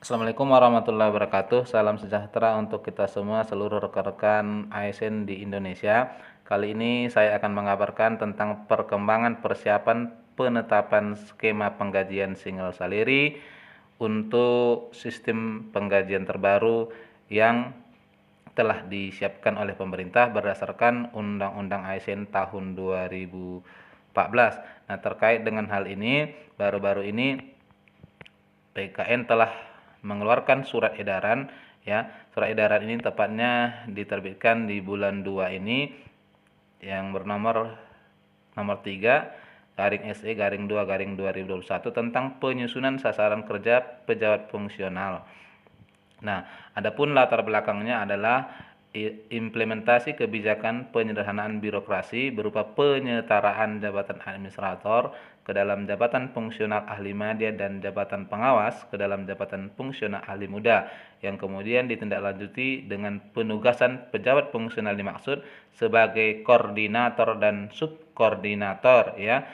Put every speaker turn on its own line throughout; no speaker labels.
Assalamualaikum warahmatullahi wabarakatuh. Salam sejahtera untuk kita semua, seluruh rekan-rekan ASN di Indonesia. Kali ini saya akan mengabarkan tentang perkembangan persiapan penetapan skema penggajian single salary untuk sistem penggajian terbaru yang telah disiapkan oleh pemerintah berdasarkan Undang-Undang ASN tahun 2014. Nah, terkait dengan hal ini, baru-baru ini PKN telah mengeluarkan surat edaran, ya. Surat edaran ini tepatnya diterbitkan di bulan 2 ini, yang bernomor nomor 3 garing SE garing 2 garing 2021 tentang penyusunan sasaran kerja pejabat fungsional. Nah, adapun latar belakangnya adalah implementasi kebijakan penyederhanaan birokrasi berupa penyetaraan jabatan administrator ke dalam jabatan fungsional ahli media dan jabatan pengawas ke dalam jabatan fungsional ahli muda, yang kemudian ditindaklanjuti dengan penugasan pejabat fungsional dimaksud sebagai koordinator dan subkoordinator, ya.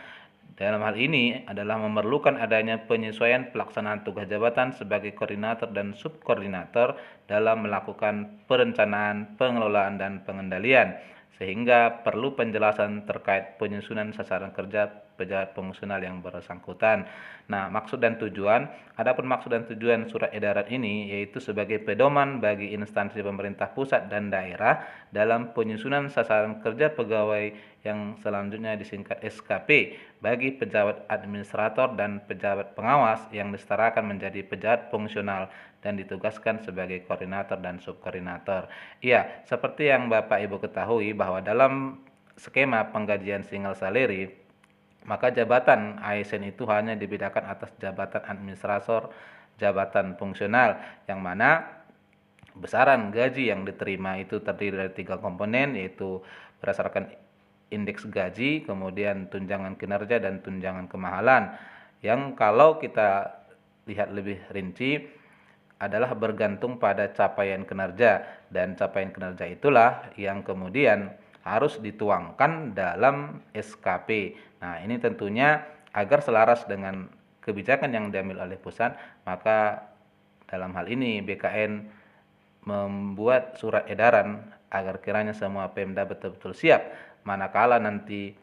Dalam hal ini adalah memerlukan adanya penyesuaian pelaksanaan tugas jabatan sebagai koordinator dan subkoordinator dalam melakukan perencanaan, pengelolaan, dan pengendalian, sehingga perlu penjelasan terkait penyusunan sasaran kerja pejabat fungsional yang bersangkutan. Nah, adapun maksud dan tujuan surat edaran ini yaitu sebagai pedoman bagi instansi pemerintah pusat dan daerah dalam penyusunan sasaran kerja pegawai yang selanjutnya disingkat SKP bagi pejabat administrator dan pejabat pengawas yang disetarakan menjadi pejabat fungsional dan ditugaskan sebagai koordinator dan subkoordinator. Iya, seperti yang Bapak Ibu ketahui bahwa dalam skema penggajian single salary, maka jabatan ASN itu hanya dibedakan atas jabatan administrator, jabatan fungsional, yang mana besaran gaji yang diterima itu terdiri dari 3 komponen, yaitu berdasarkan indeks gaji, kemudian tunjangan kinerja, dan tunjangan kemahalan. Yang kalau kita lihat lebih rinci adalah bergantung pada capaian kinerja, dan capaian kinerja itulah yang kemudian harus dituangkan dalam SKP. Nah, ini tentunya agar selaras dengan kebijakan yang diambil oleh pusat, maka dalam hal ini BKN membuat surat edaran agar kiranya semua Pemda betul-betul siap manakala nanti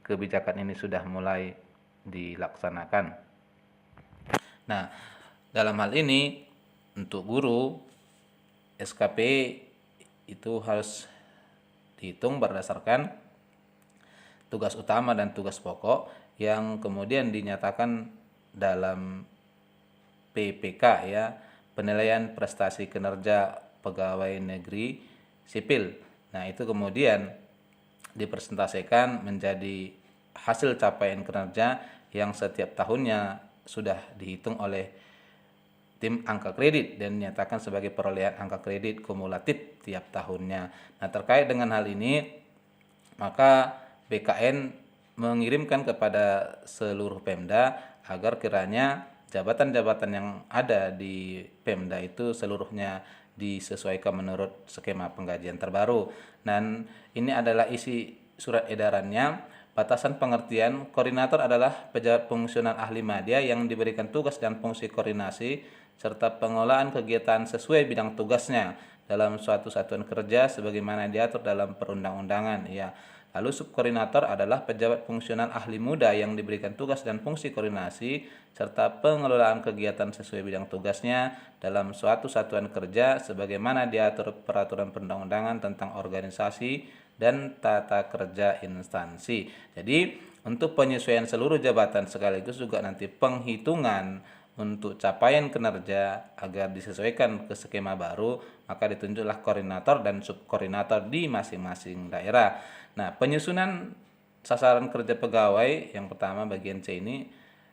kebijakan ini sudah mulai dilaksanakan. Nah, dalam hal ini untuk guru SKP itu harus dihitung berdasarkan tugas utama dan tugas pokok yang kemudian dinyatakan dalam PPK, ya, penilaian prestasi kinerja pegawai negeri sipil. Nah, itu kemudian dipresentasikan menjadi hasil capaian kinerja yang setiap tahunnya sudah dihitung oleh tim angka kredit dan dinyatakan sebagai perolehan angka kredit kumulatif tiap tahunnya. Nah, terkait dengan hal ini, maka BKN mengirimkan kepada seluruh Pemda agar kiranya jabatan-jabatan yang ada di Pemda itu seluruhnya disesuaikan menurut skema penggajian terbaru. Dan ini adalah isi surat edarannya. Batasan pengertian koordinator adalah pejabat fungsional ahli media yang diberikan tugas dan fungsi koordinasi serta pengelolaan kegiatan sesuai bidang tugasnya dalam suatu satuan kerja sebagaimana diatur dalam perundang-undangan, ya. Lalu subkoordinator adalah pejabat fungsional ahli muda yang diberikan tugas dan fungsi koordinasi serta pengelolaan kegiatan sesuai bidang tugasnya dalam suatu satuan kerja sebagaimana diatur peraturan perundang-undangan tentang organisasi dan tata kerja instansi. Jadi, untuk penyesuaian seluruh jabatan sekaligus juga nanti penghitungan untuk capaian kinerja agar disesuaikan ke skema baru, maka ditunjuklah koordinator dan subkoordinator di masing-masing daerah. Nah, penyusunan sasaran kerja pegawai yang pertama bagian C ini,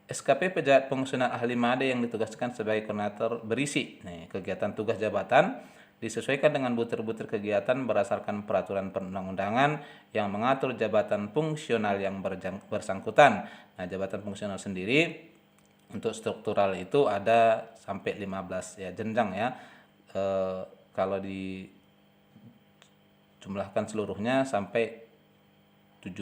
SKP pejabat fungsional ahli mada yang ditugaskan sebagai koordinator berisi kegiatan tugas jabatan disesuaikan dengan butir-butir kegiatan berdasarkan peraturan perundang-undangan yang mengatur jabatan fungsional yang bersangkutan. Nah, jabatan fungsional sendiri untuk struktural itu ada sampai 15 ya jenjang, ya. Kalau dijumlahkan seluruhnya sampai 17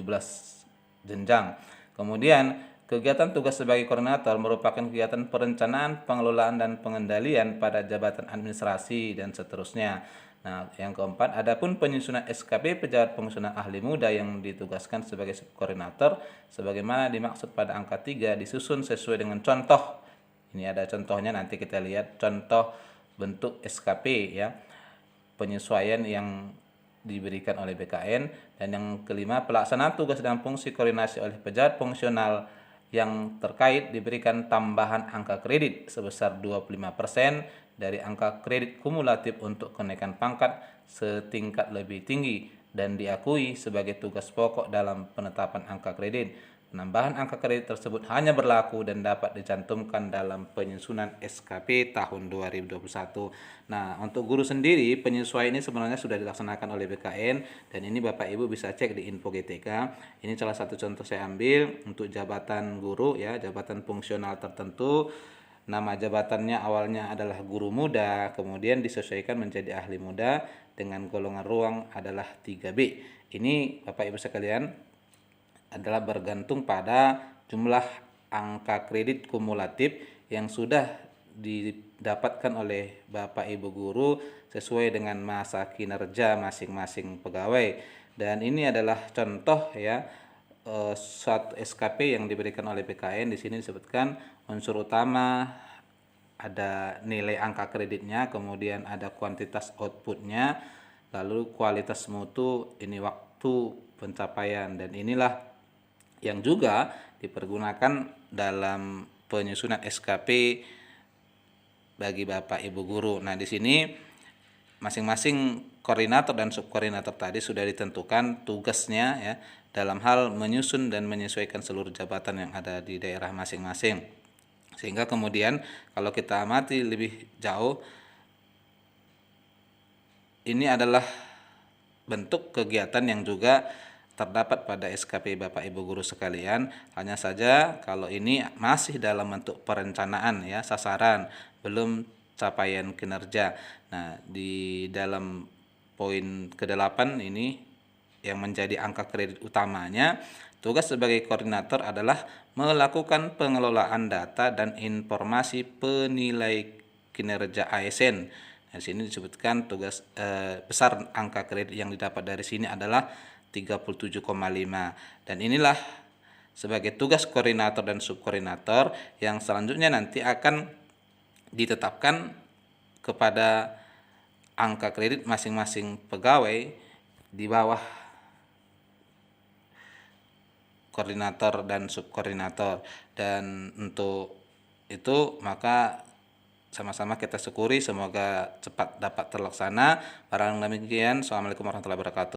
jenjang. Kemudian Kegiatan tugas sebagai koordinator merupakan kegiatan perencanaan, pengelolaan, dan pengendalian pada jabatan administrasi dan seterusnya. Nah, yang keempat, adapun penyusunan SKP pejabat pengusuran ahli muda yang ditugaskan sebagai subkoordinator, sebagaimana dimaksud pada angka 3, disusun sesuai dengan contoh. Ini ada contohnya, nanti kita lihat contoh bentuk SKP ya, penyesuaian yang diberikan oleh BKN. Dan yang kelima, pelaksanaan tugas dan fungsi koordinasi oleh pejabat fungsional yang terkait diberikan tambahan angka kredit sebesar 25% dari angka kredit kumulatif untuk kenaikan pangkat setingkat lebih tinggi dan diakui sebagai tugas pokok dalam penetapan angka kredit. Penambahan angka kredit tersebut hanya berlaku dan dapat dicantumkan dalam penyusunan SKP tahun 2021. Nah, untuk guru sendiri, penyesuaian ini sebenarnya sudah dilaksanakan oleh BKN, dan ini Bapak Ibu bisa cek di info GTK. Ini salah satu contoh saya ambil untuk jabatan guru ya, jabatan fungsional tertentu. Nama jabatannya awalnya adalah guru muda, kemudian disesuaikan menjadi ahli muda dengan golongan ruang adalah 3B. Ini Bapak Ibu sekalian adalah bergantung pada jumlah angka kredit kumulatif yang sudah didapatkan oleh Bapak Ibu guru sesuai dengan masa kinerja masing-masing pegawai. Dan ini adalah contoh ya, suatu SKP yang diberikan oleh BKN. Di sini disebutkan unsur utama ada nilai angka kreditnya, kemudian ada kuantitas outputnya, lalu kualitas mutu, ini waktu pencapaian, dan inilah yang juga dipergunakan dalam penyusunan SKP bagi Bapak Ibu guru. Nah, di sini masing-masing koordinator dan subkoordinator tadi sudah ditentukan tugasnya ya dalam hal menyusun dan menyesuaikan seluruh jabatan yang ada di daerah masing-masing. Sehingga kemudian kalau kita amati lebih jauh, ini adalah bentuk kegiatan yang juga terdapat pada SKP Bapak Ibu guru sekalian. Hanya saja kalau ini masih dalam bentuk perencanaan ya, sasaran, belum capaian kinerja. Nah, di dalam poin ke-8 ini yang menjadi angka kredit utamanya, tugas sebagai koordinator adalah melakukan pengelolaan data dan informasi penilai kinerja ASN. Nah, di sini disebutkan tugas besar angka kredit yang didapat dari sini adalah 37,5, dan inilah sebagai tugas koordinator dan subkoordinator yang selanjutnya nanti akan ditetapkan kepada angka kredit masing-masing pegawai di bawah koordinator dan subkoordinator. Dan untuk itu maka sama-sama kita syukuri, semoga cepat dapat terlaksana. Barang demikian, Assalamualaikum warahmatullahi wabarakatuh.